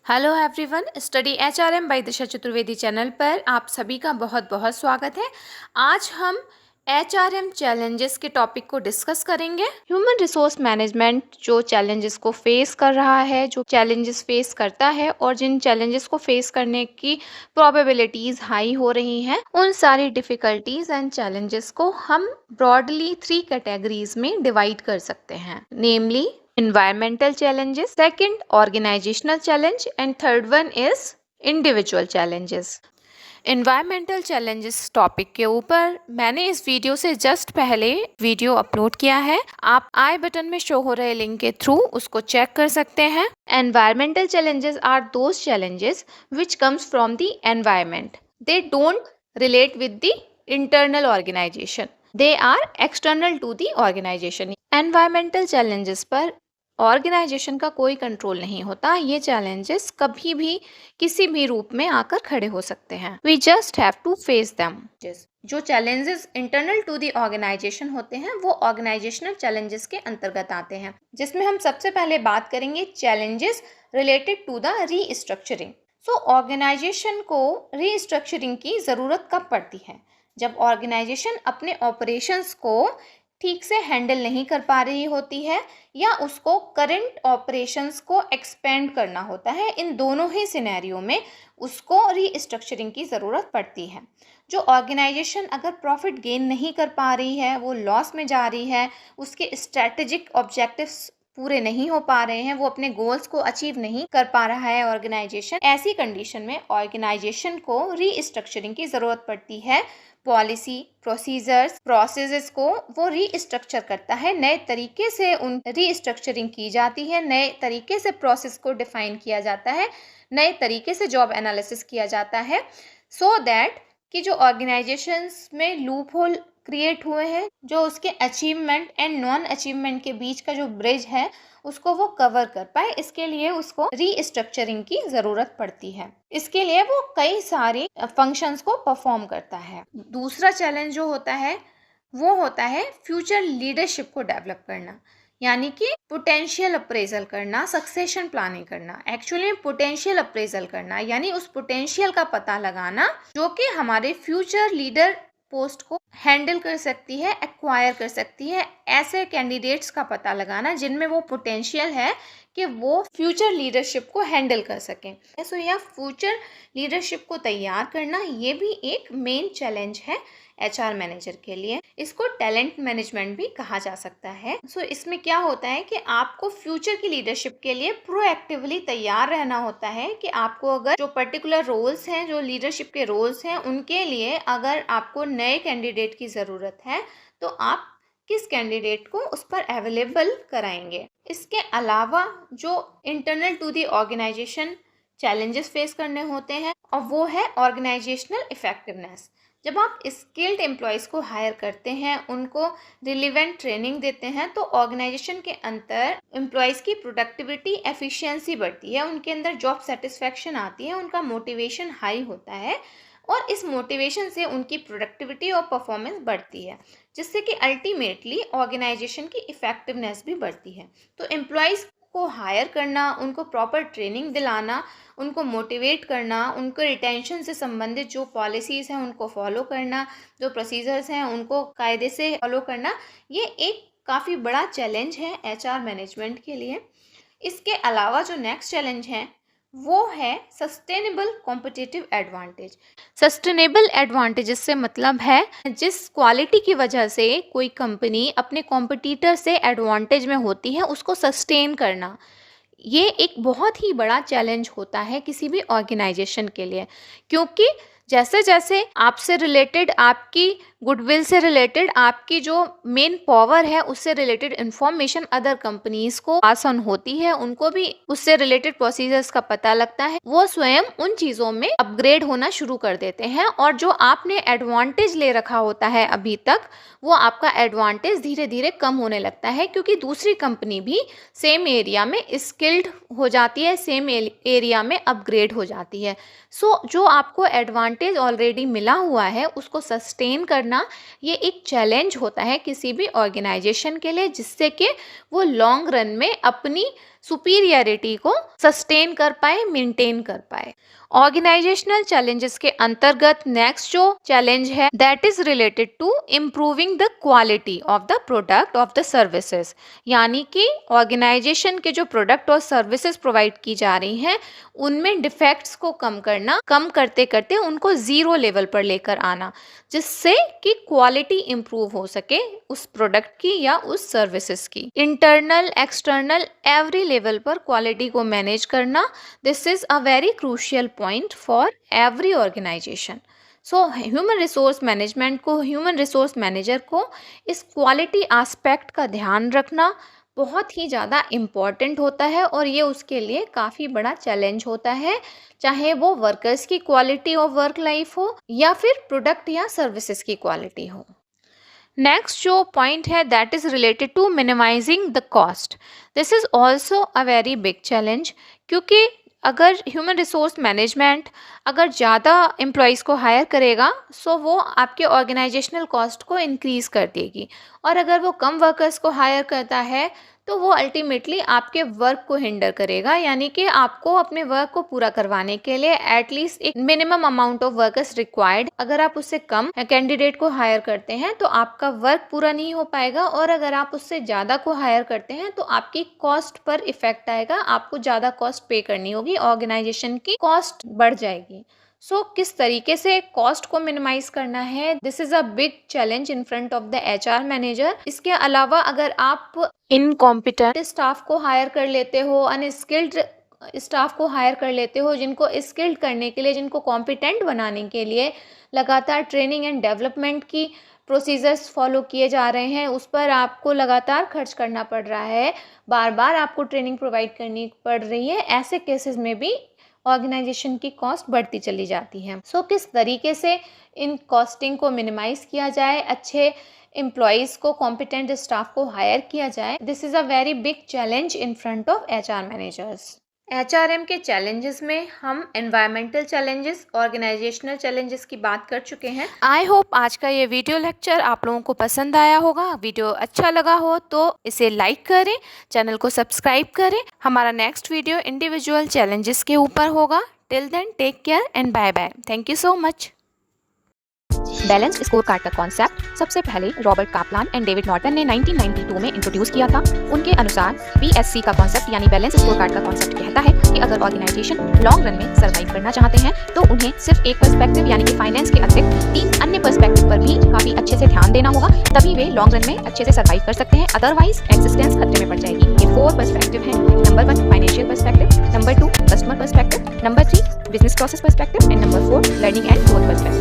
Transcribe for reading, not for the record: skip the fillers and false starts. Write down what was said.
Hello everyone, study HRM by Disha Chaturvedi channel पर आप सभी का बहुत बहुत स्वागत है। आज हम एचआरएम चैलेंजेस के टॉपिक को डिस्कस करेंगे। ह्यूमन रिसोर्स मैनेजमेंट जो चैलेंजेस को फेस कर रहा है, जो चैलेंजेस फेस करता है और जिन चैलेंजेस को फेस करने की प्रोबेबिलिटीज़ हाई हो रही हैं, उन सारी डिफ़िकल्टीज़ एंड चैलेंजेस को हम ब्रॉडली 3 कैटेगरीज में डिवाइड कर सकते हैं, नेमली environmental challenges, second organizational challenge, and third one is individual challenges. Environmental challenges topic के ऊपर मैंने इस वीडियो से जस्ट पहले वीडियो अपलोड किया है। आप आई बटन में शो हो रहे लिंक के थ्रू उसको चेक कर सकते हैं। Environmental challenges are those challenges which comes from the environment. They don't relate with the internal organization, they are external to the organization. Environmental challenges पर ऑर्गेनाइजेशन का कोई कंट्रोल नहीं होता। ये चैलेंजेस कभी भी किसी भी रूप में आकर खड़े हो सकते हैं। We just have to face them. जो challenges internal to the organisation होते हैं वो ऑर्गेनाइजेशनल चैलेंजेस के अंतर्गत आते हैं, जिसमें हम सबसे पहले बात करेंगे challenges related to the restructuring. So organization को रीस्ट्रक्चरिंग की ज़रूरत कब पड़ती है? जब ऑर्गेनाइजेशन अपने ऑपरेशंस को ठीक से हैंडल नहीं कर पा रही होती है या उसको करंट ऑपरेशंस को एक्सपेंड करना होता है। इन दोनों ही सिनेरियो में उसको रीस्ट्रक्चरिंग की ज़रूरत पड़ती है। जो ऑर्गेनाइजेशन अगर प्रॉफिट गेन नहीं कर पा रही है, वो लॉस में जा रही है, उसके स्ट्रैटेजिक ऑब्जेक्टिव्स पूरे नहीं हो पा रहे हैं, वो अपने गोल्स को अचीव नहीं कर पा रहा है ऑर्गेनाइजेशन, ऐसी कंडीशन में ऑर्गेनाइजेशन को रीस्ट्रक्चरिंग की ज़रूरत पड़ती है। पॉलिसी, प्रोसीजर्स, प्रोसेसेस को वो रीस्ट्रक्चर करता है, नए तरीके से उन रीस्ट्रक्चरिंग की जाती है, नए तरीके से प्रोसेस को डिफाइन किया जाता है, नए तरीके से जॉब एनालिसिस किया जाता है, सो दैट कि जो ऑर्गेनाइजेशंस में लूप होल क्रिएट हुए हैं, जो उसके अचीवमेंट एंड नॉन अचीवमेंट के बीच का जो ब्रिज है उसको वो कवर कर पाए। इसके लिए उसको रीस्ट्रक्चरिंग की ज़रूरत पड़ती है। इसके लिए वो कई सारे फंक्शंस को परफॉर्म करता है। दूसरा चैलेंज जो होता है वो होता है फ्यूचर लीडरशिप को डेवलप करना, यानी कि पोटेंशियल अप्रेजल करना, सक्सेशन प्लानिंग करना। एक्चुअली पोटेंशियल अप्रेजल करना यानी उस पोटेंशियल का पता लगाना जो कि हमारे फ्यूचर लीडर पोस्ट को हैंडल कर सकती है, एक्वायर कर सकती है। ऐसे कैंडिडेट्स का पता लगाना जिनमें वो पोटेंशियल है कि वो फ्यूचर लीडरशिप को हैंडल कर सकें। सो यह फ्यूचर लीडरशिप को तैयार करना ये भी एक मेन चैलेंज है एचआर मैनेजर के लिए। इसको टैलेंट मैनेजमेंट भी कहा जा सकता है। सो इसमें क्या होता है कि आपको फ्यूचर की लीडरशिप के लिए प्रोएक्टिवली तैयार रहना होता है कि आपको अगर जो पर्टिकुलर रोल्स हैं, जो लीडरशिप के रोल्स हैं, उनके लिए अगर आपको नए कैंडिडेट की ज़रूरत है तो आप किस कैंडिडेट को उस पर अवेलेबल कराएंगे। इसके अलावा जो internal to the organization challenges face करने होते हैं और वो है ऑर्गेनाइजेशनल इफेक्टिवनेस। जब आप स्किल्ड एम्प्लॉयज़ को हायर करते हैं, उनको रिलेवेंट ट्रेनिंग देते हैं, तो ऑर्गेनाइजेशन के अंदर एम्प्लॉयज़ की प्रोडक्टिविटी, एफिशिएंसी बढ़ती है, उनके अंदर जॉब सेटिस्फैक्शन आती है, उनका मोटिवेशन हाई होता है और इस मोटिवेशन से उनकी प्रोडक्टिविटी और परफॉर्मेंस बढ़ती है, जिससे कि अल्टीमेटली ऑर्गेनाइजेशन की इफ़ेक्टिवनेस भी बढ़ती है। तो एम्प्लॉयज़ को हायर करना, उनको प्रॉपर ट्रेनिंग दिलाना, उनको मोटिवेट करना, उनको रिटेंशन से संबंधित जो पॉलिसीज़ हैं उनको फॉलो करना, जो प्रोसीजर्स हैं उनको कायदे से फॉलो करना, ये एक काफ़ी बड़ा चैलेंज है एचआर मैनेजमेंट के लिए। इसके अलावा जो नेक्स्ट चैलेंज है वो है sustainable competitive advantage. Sustainable advantages से मतलब है जिस क्वालिटी की वजह से कोई कंपनी अपने कॉम्पिटिटर से एडवांटेज में होती है उसको सस्टेन करना। ये एक बहुत ही बड़ा चैलेंज होता है किसी भी ऑर्गेनाइजेशन के लिए, क्योंकि जैसे जैसे आपसे रिलेटेड, आपकी गुडविल से रिलेटेड, आपकी जो मेन पावर है उससे रिलेटेड इंफॉर्मेशन अदर कंपनीज को पास ऑन होती है, उनको भी उससे रिलेटेड प्रोसीजर्स का पता लगता है, वो स्वयं उन चीज़ों में अपग्रेड होना शुरू कर देते हैं और जो आपने एडवांटेज ले रखा होता है अभी तक, वो आपका एडवांटेज धीरे धीरे कम होने लगता है, क्योंकि दूसरी कंपनी भी सेम एरिया में स्किल्ड हो जाती है, सेम एरिया में अपग्रेड हो जाती है। सो जो आपको एडवांटेज एडवांटेज ऑलरेडी मिला हुआ है उसको सस्टेन करना ये एक चैलेंज होता है किसी भी ऑर्गेनाइजेशन के लिए, जिससे कि वो लॉन्ग रन में अपनी सुपीरियरिटी को सस्टेन कर पाए, मेंटेन कर पाए। ऑर्गेनाइजेशनल चैलेंजेस के अंतर्गत नेक्स्ट जो चैलेंज है that is related to improving the quality of the product of the services, यानी कि ऑर्गेनाइजेशन के जो प्रोडक्ट और सर्विसेज प्रोवाइड की जा रही हैं उनमें डिफेक्ट्स को कम करना, कम करते करते उनको जीरो लेवल पर लेकर आना, जिससे कि क्वालिटी इंप्रूव हो सके उस प्रोडक्ट की या उस सर्विसेज की। इंटरनल एक्सटर्नल एवरी लेवल पर क्वालिटी को मैनेज करना, this is a very crucial point for every organization. So human resource management को, ह्यूमन रिसोर्स मैनेजर को इस क्वालिटी एस्पेक्ट का ध्यान रखना बहुत ही ज़्यादा इम्पॉर्टेंट होता है और ये उसके लिए काफ़ी बड़ा चैलेंज होता है, चाहे वो वर्कर्स की क्वालिटी ऑफ वर्क लाइफ हो या फिर प्रोडक्ट या सर्विसेज की क्वालिटी हो। नेक्स्ट जो पॉइंट है that is related to minimizing the cost. This is also a very big challenge, क्योंकि अगर ह्यूमन रिसोर्स मैनेजमेंट अगर ज़्यादा एम्प्लॉयज़ को हायर करेगा सो वो आपके ऑर्गेनाइजेशनल कॉस्ट को इंक्रीज़ कर देगी, और अगर वो कम वर्कर्स को हायर करता है तो वो अल्टीमेटली आपके वर्क को हिंडर करेगा, यानी कि आपको अपने वर्क को पूरा करवाने के लिए एटलीस्ट एक minimum amount of workers required, अगर आप उससे कम कैंडिडेट को हायर करते हैं तो आपका वर्क पूरा नहीं हो पाएगा, और अगर आप उससे ज़्यादा को हायर करते हैं तो आपकी कॉस्ट पर इफेक्ट आएगा, आपको ज़्यादा कॉस्ट पे करनी होगी, ऑर्गेनाइजेशन की कॉस्ट बढ़ जाएगी। सो किस तरीके से कॉस्ट को मिनिमाइज करना है, this is a big challenge in front of the HR manager. इसके अलावा अगर आप इनकॉम्पिटेंट स्टाफ को हायर कर लेते हो, अनस्किल्ड स्टाफ को हायर कर लेते हो, जिनको स्किल्ड करने के लिए, जिनको कॉम्पिटेंट बनाने के लिए लगातार ट्रेनिंग एंड डेवलपमेंट की प्रोसीजर्स फॉलो किए जा रहे हैं, उस पर आपको लगातार खर्च करना पड़ रहा है, बार बार आपको ट्रेनिंग प्रोवाइड करनी पड़ रही है, ऐसे केसेस में भी ऑर्गेनाइजेशन की कॉस्ट बढ़ती चली जाती है। सो किस तरीके से इन कॉस्टिंग को मिनिमाइज किया जाए, अच्छे एम्प्लॉयज़ को, कॉम्पिटेंट स्टाफ को हायर किया जाए, this is a very big challenge in front of HR managers. HRM के चैलेंजेस में हम एनवायरमेंटल चैलेंजेस, ऑर्गेनाइजेशनल चैलेंजेस की बात कर चुके हैं। आई होप आज का ये वीडियो लेक्चर आप लोगों को पसंद आया होगा। वीडियो अच्छा लगा हो तो इसे लाइक करें, चैनल को सब्सक्राइब करें। हमारा नेक्स्ट वीडियो इंडिविजुअल चैलेंजेस के ऊपर होगा। Till then take care and bye bye. Thank you so much. Balance score card का कॉन्सेप्ट सबसे पहले Robert Kaplan and David Norton ने 1992 में इंट्रोड्यूस किया था। उनके अनुसार BSC का कॉन्सेप्ट यानी बैलेंस स्कोर कार्ड का कॉन्सेप्ट कहता है कि अगर ऑर्गेनाइजेशन लॉन्ग रन में सर्वाइव करना चाहते हैं तो उन्हें सिर्फ एक पर्सपेक्टिव यानी कि फाइनेंस के अतिरिक्त 3 अन्य पर्सपेक्टिव पर भी काफी अच्छे से ध्यान देना होगा, तभी वे लॉन्ग रन में अच्छे से सर्वाइव कर सकते हैं, अदरवाइज एक्सिस्टेंस खतरे में पड़ जाएगी। ये 4 पर्सपेक्टिव हैं। Number 1 financial perspective, number 2 customer perspective, number 3 business process perspective and number 4 learning and growth perspective.